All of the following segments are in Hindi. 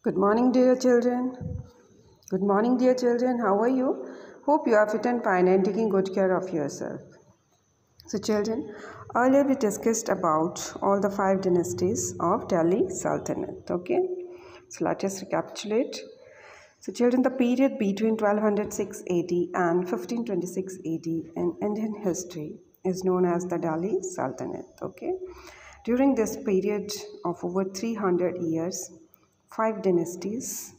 Good morning, dear children. Good morning, dear children. How are you? Hope you are fit and fine and taking good care of yourself. So, children, earlier we discussed about all the 5 dynasties of Delhi Sultanate. Okay, so let us recapitulate. So, children, the period between 1206 AD and 1526 AD in Indian history is known as the Delhi Sultanate. Okay, during this period of over 300 years, 5 dynasties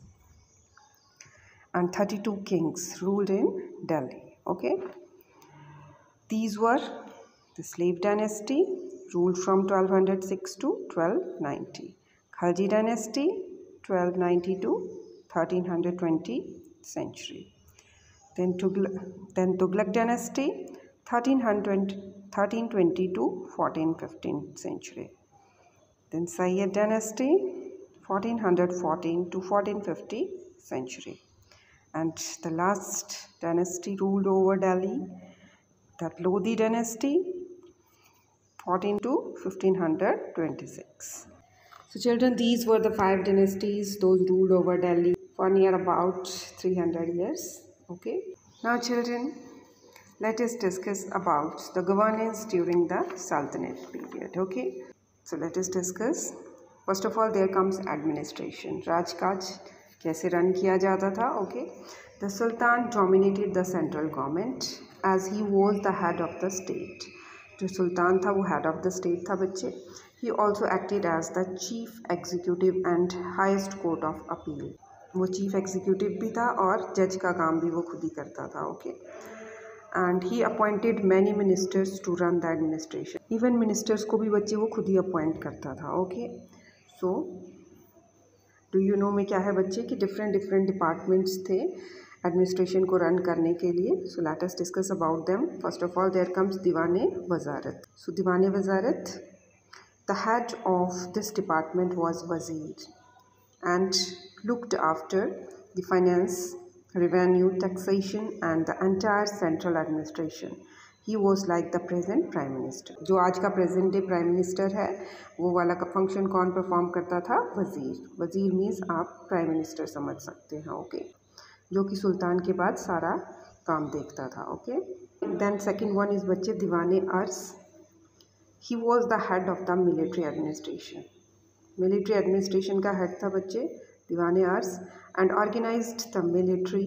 and 32 kings ruled in Delhi. Okay, these were the slave dynasty, ruled from 1206 to 1290, Khalji dynasty 1290 to 1320 century, then Tughlaq dynasty 1320 to 1415 century, then Sayyid dynasty 1414 to 1450 century, and the last dynasty ruled over Delhi, the Lodi dynasty 14 to 1526. So children, these were the 5 dynasties those ruled over Delhi for near about 300 years. Okay. Now children, let us discuss about the governance during the Sultanate period. Okay. So let us discuss. First of all, there comes administration. Rajkaj कैसे रन किया जाता था. Okay. The Sultan dominated the central government as he was the head of the state. जो सुल्तान था वो head of the state था बच्चे. He also acted as the chief executive and highest court of appeal. वो chief executive भी था और जज का काम भी वो खुद ही करता था. Okay. And he appointed many ministers to run the administration. Even ministers को भी बच्चे वो खुद ही appoint करता था. Okay. So do you know में क्या है बच्चे कि डिफरेंट डिपार्टमेंट्स थे एडमिनिस्ट्रेशन को रन करने के लिए. So let us discuss about them. First of all there comes दीवाने वजारत. सो दीवाने वजारत, the head of this department was वजीर and looked after the finance, revenue, taxation and the entire central administration. He was like the present prime minister. जो आज का प्रेजेंट डे प्राइम मिनिस्टर है वो वाला का फंक्शन कौन परफॉर्म करता था? वज़ीर. वज़ीर मीन्स आप प्राइम मिनिस्टर समझ सकते हैं. ओके. जो कि सुल्तान के बाद सारा काम देखता था. Okay. Then second one is बच्चे दीवाने अर्स. He was the head of the military administration. Military administration का हेड था बच्चे दीवाने अर्स and organised the military,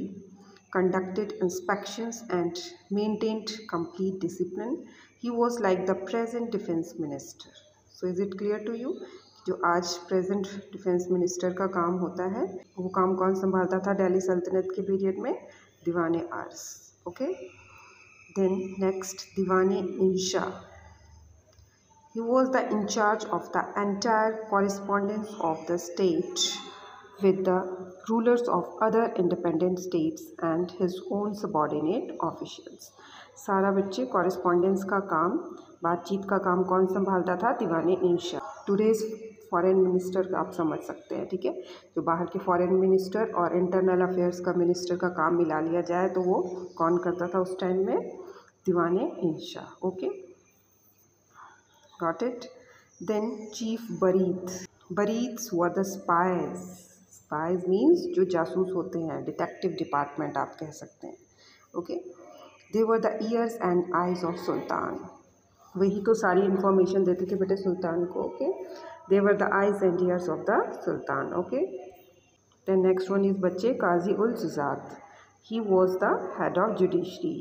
conducted inspections and maintained complete discipline. He was like the present defense minister. So is it clear to you? जो आज प्रेजेंट डिफेंस मिनिस्टर का काम होता है वो काम कौन संभालता था दिल्ली सल्तनत के पीरियड में? दीवाने आर्स. ओके. देन नेक्स्ट दीवाने इंशा. He was the in charge of the entire correspondence of the state with the rulers of other independent states and his own subordinate officials. सारा बच्चे कॉरेस्पॉन्डेंस का काम, बातचीत का काम कौन संभालता था? दीवाने इंशा. टुडेज फॉरेन मिनिस्टर आप समझ सकते हैं. ठीक है. जो बाहर के फॉरेन मिनिस्टर और इंटरनल अफेयर्स का मिनिस्टर का काम मिला लिया जाए तो वो कौन करता था उस टाइम में? दीवाने इंशा. Okay. Got it. Then chief बरीद. बरीद्स were the spies. Spies means जो जासूस होते हैं, डिटेक्टिव डिपार्टमेंट आप कह सकते हैं. Okay. They were the ears and eyes of सुल्तान. वही तो सारी इन्फॉर्मेशन देते थे बेटे सुल्तान को. Okay. They were the eyes and ears of the सुल्तान. Okay. Then next one is बच्चे काजी उल जुज़ात. He was the head of judiciary.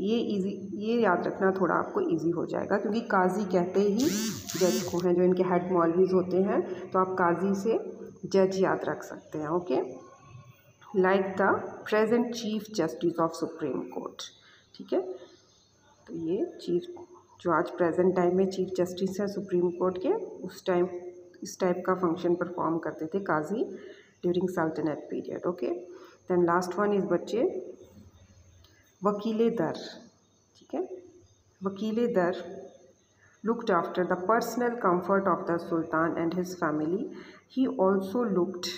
ये याद रखना थोड़ा आपको ईजी हो जाएगा क्योंकि काजी कहते ही जज को हैं, जो इनके हेड मौलवीज होते हैं. तो आप काजी से जज याद रख सकते हैं. Okay. Like the present chief justice of supreme court. ठीक है. तो ये चीफ जो आज प्रेजेंट टाइम में चीफ जस्टिस है सुप्रीम कोर्ट के, उस टाइम इस टाइप का फंक्शन परफॉर्म करते थे काजी ड्यूरिंग सल्तनत period. Okay. Then last one is बच्चे वकीले दर. ठीक है. वकीले दर looked after the personal comfort of the Sultan and his family. He also looked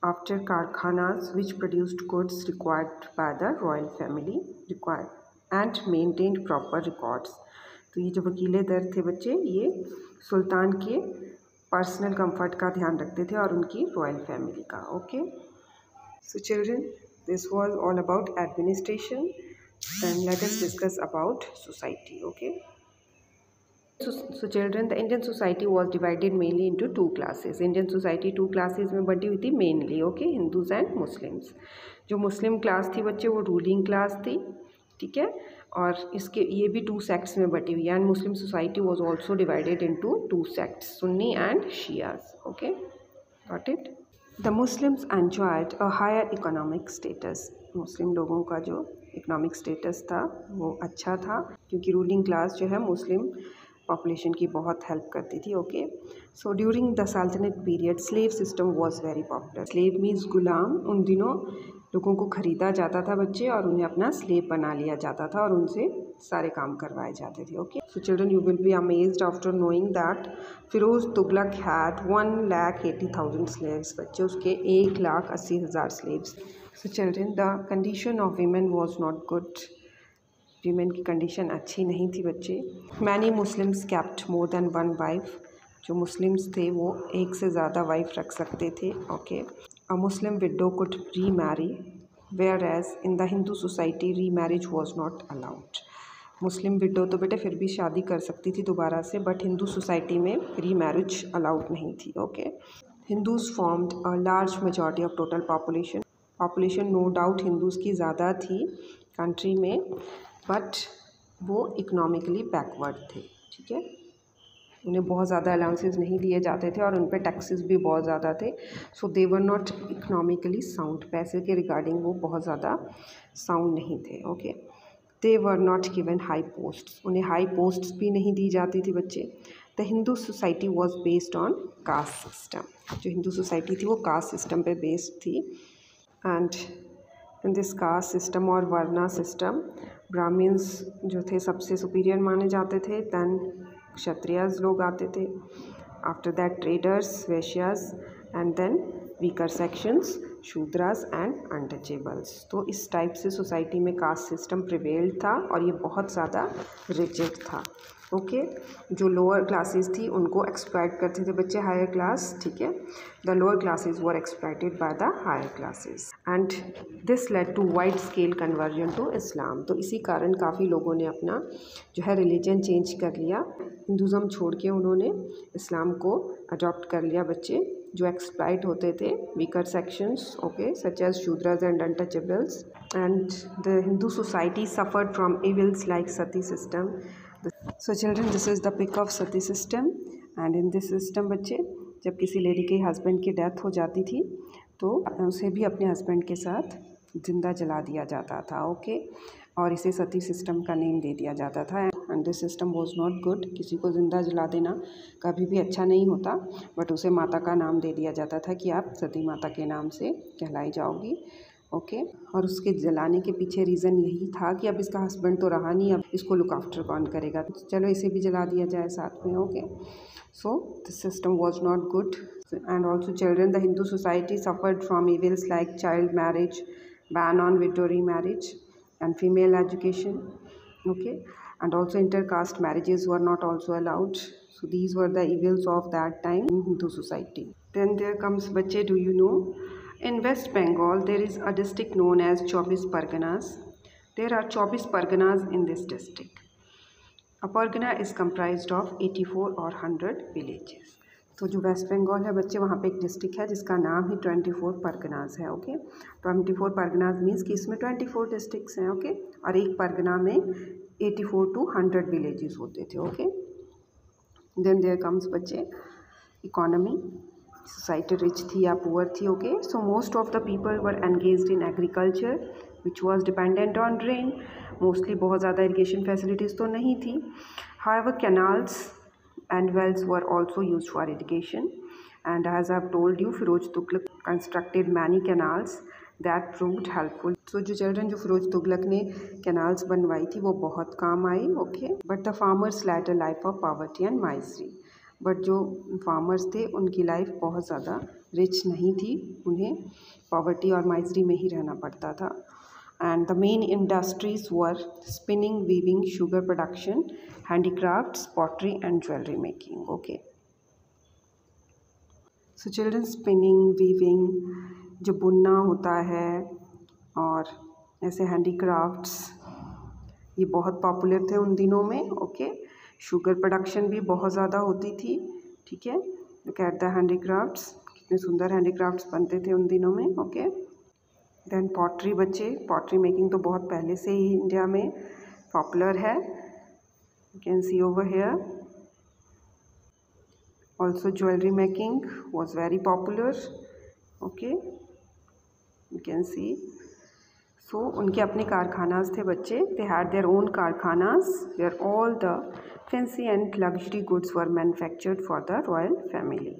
after karkhanas which produced goods required by the royal family and maintained proper records. तो ये जो वकीले दर थे बच्चे ये सुल्तान के पर्सनल कंफर्ट का ध्यान रखते थे और उनकी रॉयल फैमिली का। Okay, so children, this was all about administration. Then let us discuss about society. Okay, so children, the Indian society was divided mainly into two classes. Indian society two classes में बटी हुई थी mainly, okay, Hindus and Muslims. जो मुस्लिम क्लास थी बच्चे वो रूलिंग क्लास थी, ठीक है, और इसके ये भी टू सेक्ट्स में बटी हुई है। And Muslim society was also divided into two sects, Sunni and Shias. Okay, got it. The Muslims enjoyed a higher economic status. Muslim लोगों का जो इकोनॉमिक स्टेटस था वो अच्छा था, क्योंकि रूलिंग क्लास जो है मुस्लिम पॉपुलेशन की बहुत हेल्प करती थी। ओके, सो ड्यूरिंग द सल्तनत period slave system was very popular. Slave means गुलाम। उन दिनों लोगों को ख़रीदा जाता था बच्चे, और उन्हें अपना स्लेव बना लिया जाता था और उनसे सारे काम करवाए जाते थे। Okay, so children, you will be amazed after knowing that Firoz Tughlaq had 1,80,000 slaves. बच्चे उसके 1,80,000 slaves. So children, the condition of women was not good. Women की कंडीशन अच्छी नहीं थी बच्चे। Many Muslims kept more than one wife. जो मुस्लिम्स थे वो एक से ज़्यादा वाइफ रख सकते थे। Okay, a Muslim widow could remarry, whereas in the Hindu society री marriage was not allowed. Muslim window तो बेटे फिर भी शादी कर सकती थी दोबारा से, बट हिंदू सोसाइटी में री मैरिज अलाउड नहीं थी। Okay, Hindus formed a large majority of total population no doubt Hindus की ज़्यादा थी कंट्री में, बट वो इकोनॉमिकली बैकवर्ड थे। ठीक है, उन्हें बहुत ज़्यादा अलाउंसेस नहीं दिए जाते थे और उन पे टैक्सेस भी बहुत ज़्यादा थे। सो दे वर नॉट इकोनॉमिकली साउंड। पैसे के रिगार्डिंग वो बहुत ज़्यादा साउंड नहीं थे। Okay, they were not given high posts. उन्हें हाई पोस्ट्स भी नहीं दी जाती थी बच्चे। The Hindu society was based on caste system. जो हिंदू सोसाइटी थी वो कास्ट सिस्टम पे बेस्ड थी। And in this caste system और वर्ना सिस्टम, ब्राह्मण्स जो थे सबसे सुपीरियर माने जाते थे। दैन क्षत्रियज लोग आते थे, आफ्टर दैट ट्रेडर्स, वैश्यास, एंड देन वीकर सेक्शंस, शूद्रास एंड अनटचेबल्स। तो इस टाइप से सोसाइटी में कास्ट सिस्टम प्रिवेल्ड था और ये बहुत ज़्यादा रिजिड था। ओके, जो लोअर क्लासेस थी उनको एक्सप्लॉइट करते थे बच्चे हायर क्लास। ठीक है, the lower classes were exploited by the higher classes and this led to wide scale conversion to Islam. तो इसी कारण काफ़ी लोगों ने अपना जो है रिलीजन चेंज कर लिया। हिंदुज़म छोड़ के उन्होंने इस्लाम को अडॉप्ट कर लिया बच्चे, जो एक्सप्लॉइट होते थे weaker sections, okay, such as Shudras and untouchables. And the Hindu society suffered from evils like sati system. So children, this is the pic of sati system. And in this system बच्चे, जब किसी लेडी के हस्बैंड की डेथ हो जाती थी तो उसे भी अपने हस्बैंड के साथ जिंदा जला दिया जाता था। ओके, और इसे सती सिस्टम का नेम दे दिया जाता था। And this system was not good. किसी को ज़िंदा जला देना कभी भी अच्छा नहीं होता, बट उसे माता का नाम दे दिया जाता था कि आप सती माता के नाम से कहलाई जाओगी। ओके, और उसके जलाने के पीछे रीज़न यही था कि अब इसका हस्बैंड तो रहा नहीं, अब इसको लुक आफ्टर कौन करेगा, तो चलो इसे भी जला दिया जाए साथ में। Okay, so the system was not good. And also children, the Hindu society suffered from evils like child marriage, ban on widow remarriage, and female education. Okay, and also intercaste marriages were not also allowed. So these were the evils of that time in Hindu society. Then there comes bache, do you know, in West Bengal there is a district known as 24 Parganas. There are 24 Parganas in this district. A pargana is comprised of 84 और 100 villages. तो जो वेस्ट बंगाल है बच्चे, वहाँ पे एक डिस्ट्रिक्ट है जिसका नाम ही 24 परगनाज है। ओके, 24 परगनाज मीन्स कि इसमें 24 डिस्ट्रिक्ट्स हैं। ओके, और एक परगना में 84 to 100 विलेजेस होते थे। ओके, देन देयर कम्स बच्चे इकोनॉमी। सोसाइटी रिच थी या पुअर थी। Okay, so most of the people were engaged in agriculture which was dependent on rain. Mostly बहुत ज़्यादा इरीगेशन फैसिलिटीज़ तो नहीं थी। However canals and wells were also used for irrigation, and as I have told you, Firoz Tughlaq constructed many canals that proved helpful. So जो चिल्ड्रन, जो फिरोज तुगलक ने कैनाल्स बनवाई थी वो बहुत काम आई। Okay, but the farmers led a life of poverty and misery. But जो फार्मर्स थे उनकी लाइफ बहुत ज़्यादा रिच नहीं थी, उन्हें पॉवर्टी और माइजरी में ही रहना पड़ता था। And the main industries were spinning, weaving, sugar production, handicrafts, pottery and jewelry making. Okay. So children spinning, weaving, जो बुनना होता है और ऐसे हैंडीक्राफ्ट्स, ये बहुत पॉपुलर थे उन दिनों में। ओके, शुगर प्रोडक्शन भी बहुत ज़्यादा होती थी। ठीक है, लुक एट द हैंडीक्राफ्ट्स, कितने सुंदर हैंडीक्राफ्ट्स बनते थे उन दिनों में। ओके, देन पॉटरी बच्चे, पॉटरी मेकिंग तो बहुत पहले से ही इंडिया में पॉपुलर है। You can see over here. Also jewellery making was very popular. Okay, you can see. So उनके अपने कारखानास थे बच्चे, दे हैड देयर ओन कारखानास where all the fancy and luxury goods were manufactured for the royal family.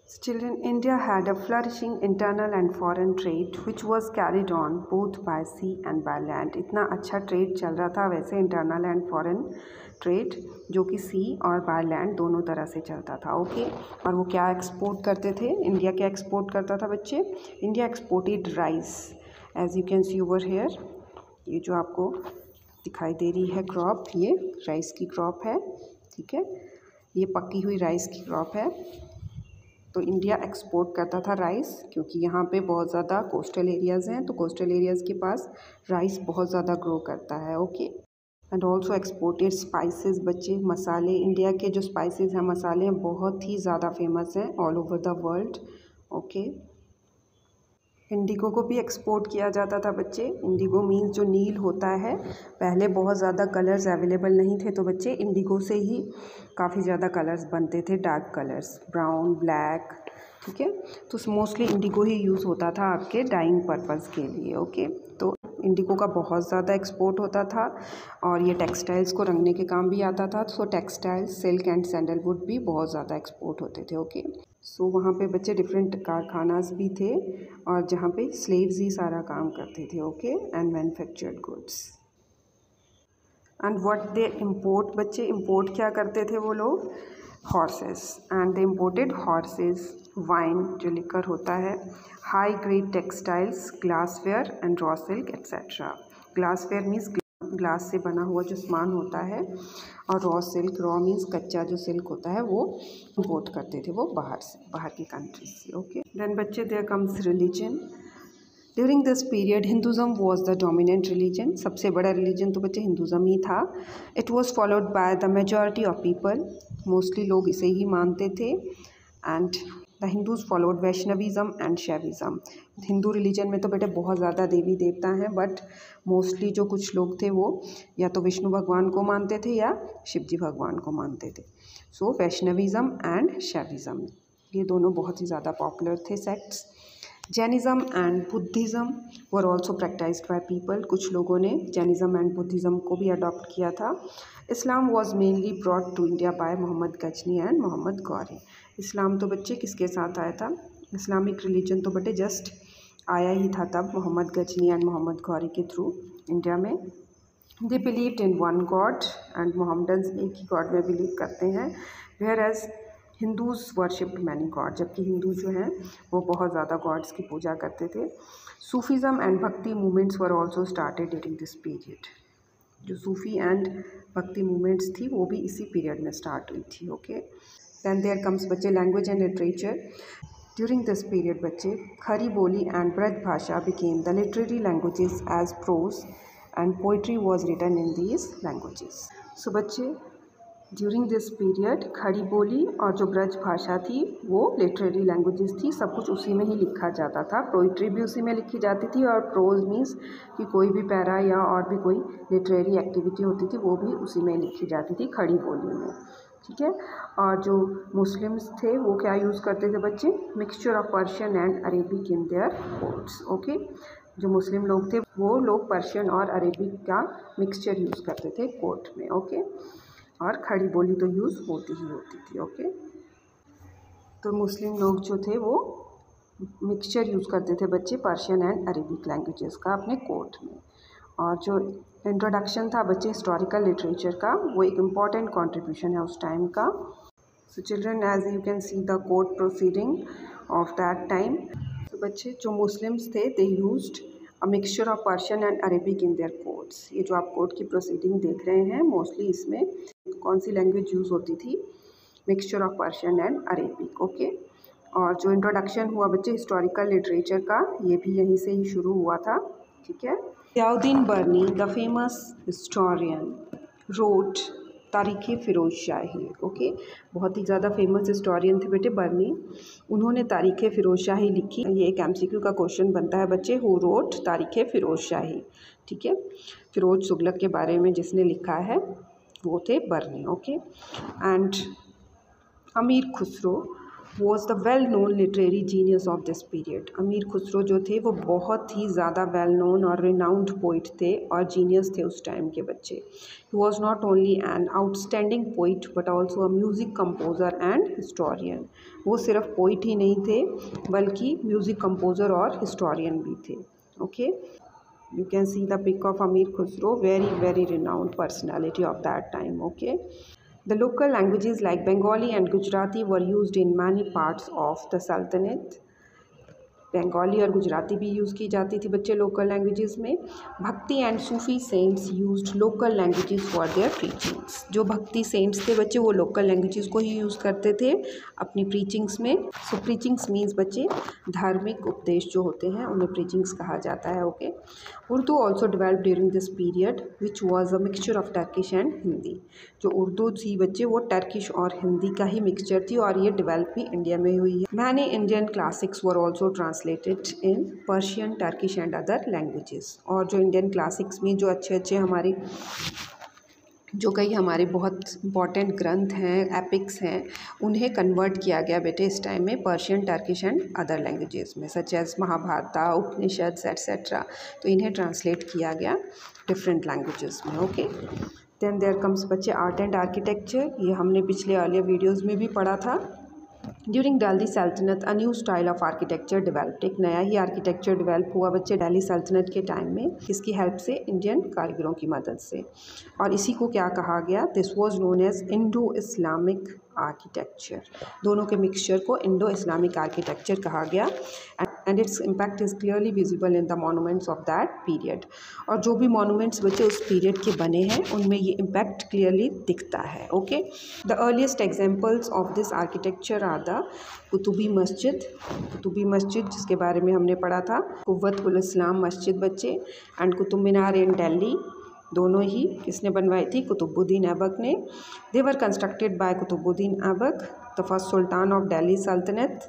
Children, India had a flourishing internal and foreign trade which was carried on both by sea and by land. इतना अच्छा ट्रेड चल रहा था वैसे इंटरनल एंड फॉरेन ट्रेड, जो कि सी और बाय लैंड दोनों तरह से चलता था। ओके, और वो क्या एक्सपोर्ट करते थे? इंडिया क्या एक्सपोर्ट करता था बच्चे? India exported rice, as you can see over here. ये जो आपको दिखाई दे रही है क्रॉप, ये राइस की क्रॉप है। ठीक है, ये पकी हुई राइस की क्रॉप है। तो इंडिया एक्सपोर्ट करता था राइस, क्योंकि यहाँ पे बहुत ज़्यादा कोस्टल एरियाज़ हैं, तो कोस्टल एरियाज़ के पास राइस बहुत ज़्यादा ग्रो करता है। Okay, and also exported spices बच्चे, मसाले। इंडिया के जो स्पाइसेस हैं, मसाले हैं, बहुत ही ज़्यादा फेमस हैं all over the world. Okay, Indigo को भी एक्सपोर्ट किया जाता था बच्चे। इंडिगो मीन्स जो नील होता है। पहले बहुत ज़्यादा कलर्स अवेलेबल नहीं थे, तो बच्चे इंडिगो से ही काफ़ी ज़्यादा कलर्स बनते थे, डार्क कलर्स, ब्राउन, ब्लैक। ठीक है, तो मोस्टली इंडिगो ही यूज़ होता था आपके डाइंग पर्पज़ के लिए। ओके, तो इंडिगो का बहुत ज़्यादा एक्सपोर्ट होता था और ये टेक्सटाइल्स को रंगने के काम भी आता था। सो टेक्सटाइल्स, सिल्क एंड सैंडलवुड भी बहुत ज़्यादा एक्सपोर्ट होते थे। ओके, सो वहाँ पे बच्चे डिफरेंट कारखानास भी थे और जहाँ पे स्लेव्स ही सारा काम करते थे। Okay, and manufactured goods. And what they import बच्चे, इम्पोर्ट क्या करते थे वो लोग? Horses, and they imported horses, wine जो लिकर होता है, high grade textiles, glassware and raw silk etcetera. Glassware means glass से बना हुआ जो सामान होता है, और रॉ सिल्क, रॉ मीन्स कच्चा जो सिल्क होता है, वो इम्पोर्ट करते थे वो बाहर से, बाहर की कंट्री से। ओके, देन बच्चे there comes religion. During this period Hinduism was the dominant religion. सबसे बड़ा रिलीजन तो बच्चे हिंदुज़म ही था। It was followed by the majority of people, mostly लोग इसे ही मानते थे। And the Hindus followed Vaishnavism and Shaivism. Hindu religion में तो बेटे बहुत ज़्यादा देवी देवता हैं, बट मोस्टली जो कुछ लोग थे वो या तो विष्णु भगवान को मानते थे या शिव जी भगवान को मानते थे। सो वैष्णविज़म एंड शैविज़म, ये दोनों बहुत ही ज़्यादा पॉपुलर थे sects. Jainism and Buddhism were also practised by people. कुछ लोगों ने जैनिज़्म एंड बुद्धिज़्म को भी अडॉप्ट किया था। Islam was mainly brought to India by Mohammad Ghazni and Mohammad Ghori. Islam तो बच्चे किसके साथ आया था? इस्लामिक रिलीजन तो बच्चे जस्ट आया ही था तब मोहम्मद गजनी एंड मोहम्मद गौरी के थ्रू इंडिया में। They believed in one God, and Mohammedans एक ही गॉड में बिलीव करते हैं, whereas Hindus worshipped many God, जबकि हिंदू जो हैं वो बहुत ज़्यादा गॉड्स की पूजा करते थे। सूफीज़म एंड भक्ति movements were also started during this period. जो सूफ़ी एंड भक्ति मूवमेंट्स थी वो भी इसी पीरियड में स्टार्ट हुई थी। ओके, देन देयर कम्स बच्चे language and literature. During this period बच्चे Khari Boli and Braj Bhasha became the literary languages as prose and poetry was written in these languages. So बच्चे ड्यूरिंग दिस पीरियड खड़ी बोली और जो ब्रज भाषा थी वो लिटरेरी लैंग्वेजेस थी, सब कुछ उसी में ही लिखा जाता था। पोइट्री भी उसी में लिखी जाती थी, और प्रोज मीन्स कि कोई भी पैरा या और भी कोई लिटरेरी एक्टिविटी होती थी वो भी उसी में लिखी जाती थी खड़ी बोली में। ठीक है, और जो मुस्लिम्स थे वो क्या यूज़ करते थे बच्चे? Mixture of Persian and Arabic in their courts. Okay, जो मुस्लिम लोग थे वो लोग पर्शियन और अरेबिक का मिक्सचर यूज़ करते थे कोर्ट में। ओके, और खड़ी बोली तो यूज़ होती ही होती थी। ओके, तो मुस्लिम लोग जो थे वो मिक्सचर यूज़ करते थे बच्चे पर्शियन एंड अरेबिक लैंग्वेजेस का अपने कोर्ट में। और जो इंट्रोडक्शन था बच्चे हिस्टोरिकल लिटरेचर का, वो एक इम्पॉर्टेंट कंट्रीब्यूशन है उस टाइम का। So children, as you can see the court proceeding of that time. तो बच्चे जो मुस्लिम्स थे they used a mixture of Persian and Arabic in their courts. ये जो आप कोर्ट की प्रोसीडिंग देख रहे हैं, मोस्टली इसमें कौन सी लैंग्वेज यूज़ होती थी? Mixture of Persian and Arabic. Okay, और जो इंट्रोडक्शन हुआ बच्चे हिस्टोरिकल लिटरेचर का, ये भी यहीं से ही शुरू हुआ था। ठीक है। ज़ियाउद्दीन बर्नी द फेमस हिस्टोरियन रोट तारीख़ फ़िरोज़ शाही। ओके, बहुत ही ज़्यादा फेमस हिस्टोरियन थे बेटे बर्नी, उन्होंने तारीख़ फ़िरोज़ शाही लिखी। ये एक MCQ का क्वेश्चन बनता है बच्चे, हु रोट तारीख़ फ़िरोज़ शाही। ठीक है, फ़िरोज़ तुगलक के बारे में जिसने लिखा है वो थे बर्नी। ओके, एंड अमीर Khusro was the well known literary genius of this period. अमीर खुसरो जो थे वो बहुत ही ज़्यादा वेल नोन और रिनाउंड पोइट थे और जीनियस थे उस टाइम के बच्चे। He was not only an outstanding poet but also a music composer and historian. वो सिर्फ पोइट ही नहीं थे बल्कि म्यूज़िक कंपोज़र और हिस्टोरियन भी थे। Okay, you can see the pic of Amir Khusro, very renowned personality of that time. Okay, the local languages like Bengali and Gujarati were used in many parts of the Sultanate. Bengali और गुजराती भी यूज़ की जाती थी बच्चे लोकल लैंग्वेजेस में। भक्ति and Sufi cents used local languages for their preachings. जो भक्ति सेंट्स थे बच्चे वो लोकल लैंग्वेजेस को ही यूज़ करते थे अपनी प्रीचिंग्स में। सो प्रीचिंग्स मीन्स बच्चे धार्मिक उपदेश जो होते हैं उन्हें प्रीचिंग्स कहा जाता है। Okay, Urdu also develop during this period which was a mixture of Turkish and Hindi. जो उर्दू थी बच्चे वो टर्किश और हिंदी का ही मिक्सचर थी और ये डेवलप भी इंडिया में हुई है। Many Indian classics were also translated in Persian, Turkish and other languages. और जो इंडियन क्लासिक्स में जो अच्छे हमारे जो कई हमारे बहुत इंपॉर्टेंट ग्रंथ हैं, एपिक्स हैं, उन्हें कन्वर्ट किया गया बेटे इस टाइम में Persian, Turkish and other languages में, सच एज महाभारत, उपनिषद एट्सेट्रा। तो इन्हें ट्रांसलेट किया गया डिफरेंट लैंग्वेजेस में। ओके, देन देयर कम्स बच्चे आर्ट एंड आर्किटेक्चर। ये हमने पिछले अर्लियर वीडियोज़ में भी पढ़ा था। ड्यूरिंग दिल्ली सल्तनत a new style of architecture developed. एक नया ही आर्किटेक्चर डेवलप हुआ बच्चे दिल्ली सल्तनत के टाइम में, किसकी हेल्प से? इंडियन कारीगरों की मदद से। और इसी को क्या कहा गया? This was known as Indo Islamic architecture. दोनों के मिक्सचर को इंडो इस्लामिक आर्किटेक्चर कहा गया and its impact is clearly visible in the monuments of that period. और जो भी मॉन्यूमेंट्स बच्चे उस पीरियड के बने हैं उनमें ये इम्पैक्ट क्लियरली दिखता है। Okay, the earliest examples of this architecture are the Qutubi Masjid. Qutubi मस्जिद जिसके बारे में हमने पढ़ा था, कुव्वत उल इस्लाम मस्जिद बच्चे, एंड कुतुब मीनार इन दिल्ली। दोनों ही किसने बनवाई थी? कुतुबुद्दीन ऐबक ने। They were constructed by Qutubuddin Aibak, the first sultan of Delhi Sultanate,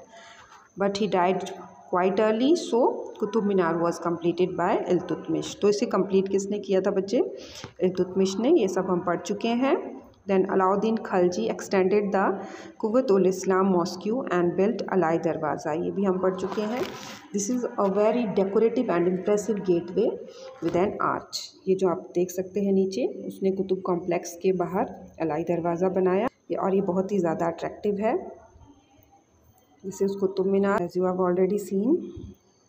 but he died quite early, so Qutub Minar was completed by Iltutmish. तो इसे कंप्लीट किसने किया था बच्चे? इल्तुतमिश ने। ये सब हम पढ़ चुके हैं। Then Alauddin Khalji extended the Quwwat ul Islam mosque and built Alai Darwaza. ये भी हम पढ़ चुके हैं। This is a very decorative and impressive gateway with an arch. ये जो आप देख सकते हैं नीचे, उसने कुतुब कॉम्प्लेक्स के बाहर अलाई दरवाज़ा बनाया और ये बहुत ही ज़्यादा अट्रैक्टिव है। This is Qutub Minar as you have already seen.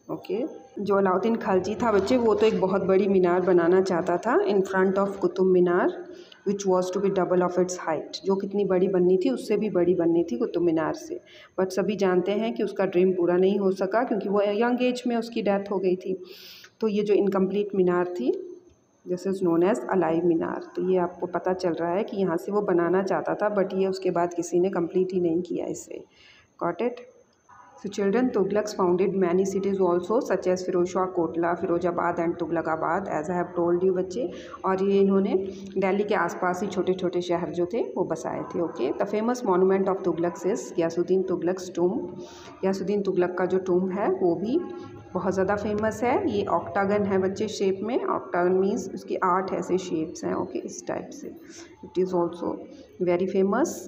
Okay, जो अलाउद्दीन खलजी था बच्चे वो तो एक बहुत बड़ी मीनार बनाना चाहता था in front of Qutub Minar which was to be double of its height. जो कितनी बड़ी बननी थी, उससे भी बड़ी बननी थी कुतुब मीनार से। बट सभी जानते हैं कि उसका ड्रीम पूरा नहीं हो सका क्योंकि वो यंग एज में उसकी डेथ हो गई थी। तो ये जो इनकम्प्लीट मीनार थी, this is known as Alai Minar. तो ये आपको पता चल रहा है कि यहाँ से वो बनाना चाहता था बट ये उसके बाद किसी ने कम्प्लीट ही नहीं किया इसे। Got it? So children, Tughlaqs founded many cities also such as Firozshah, Kotla, Firozabad and Tughlaqabad as I have told you बच्चे। और ये इन्होंने दिल्ली के आसपास ही छोटे छोटे शहर जो थे वो बसाए थे। Okay, the famous monument of Tughlaqs is Ghiyasuddin Tughlaq's tomb. Ghiyasuddin Tughlaq का जो टूम है वो भी बहुत ज़्यादा फेमस है। ये ऑक्टागन है बच्चे शेप में। ऑक्टागन मीन्स उसकी 8 ऐसे शेप्स हैं। ओके, इस टाइप से। It is also very famous.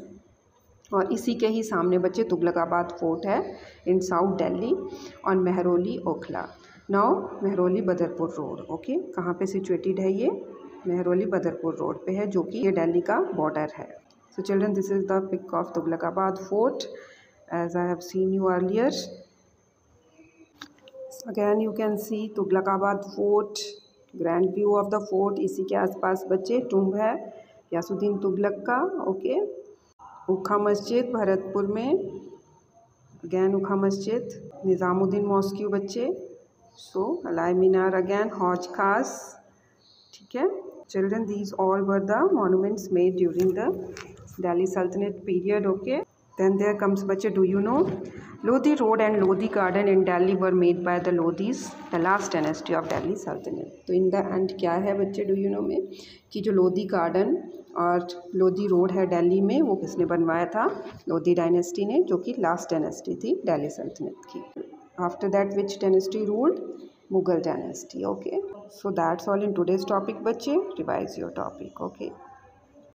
और इसी के ही सामने बच्चे तुगलकाबाद फोर्ट है इन साउथ दिल्ली और Mehrauli Okhla. Now Mehrauli Badarpur road. Okay, कहाँ पे सिचुएटेड है ये? मेहरौली बदरपुर रोड पे है जो कि ये दिल्ली का बॉर्डर है। So children, this is the pic of Tughlakabad fort as I have seen you earlier. Again you can see Tughlakabad fort, grand view of the fort. इसी के आसपास बच्चे टूम्ब है गयासुद्दीन तुगलक का। ओके, उखा मस्जिद भरतपुर में, अगैन उखा मस्जिद, निज़ामुद्दीन मॉस्क्यू बच्चे। सो अलाई मीनार अगैन, हौज खास। ठीक है children, these all were the monuments made during the Delhi Sultanate period. Okay. Then there comes बच्चे, do you know Lodi Road and Lodi Garden in Delhi were made by the Lodhis, the last dynasty of Delhi Sultanate. तो in the end क्या है बच्चे do you know में कि जो लोधी गार्डन और लोधी रोड है दिल्ली में वो किसने बनवाया था? लोधी डायनेस्टी ने, जो कि लास्ट डायनेस्टी थी दिल्ली सल्तनत की. After that which dynasty ruled? Mughal dynasty. Okay, so that's all in today's topic बच्चे. Revise your topic. ओके.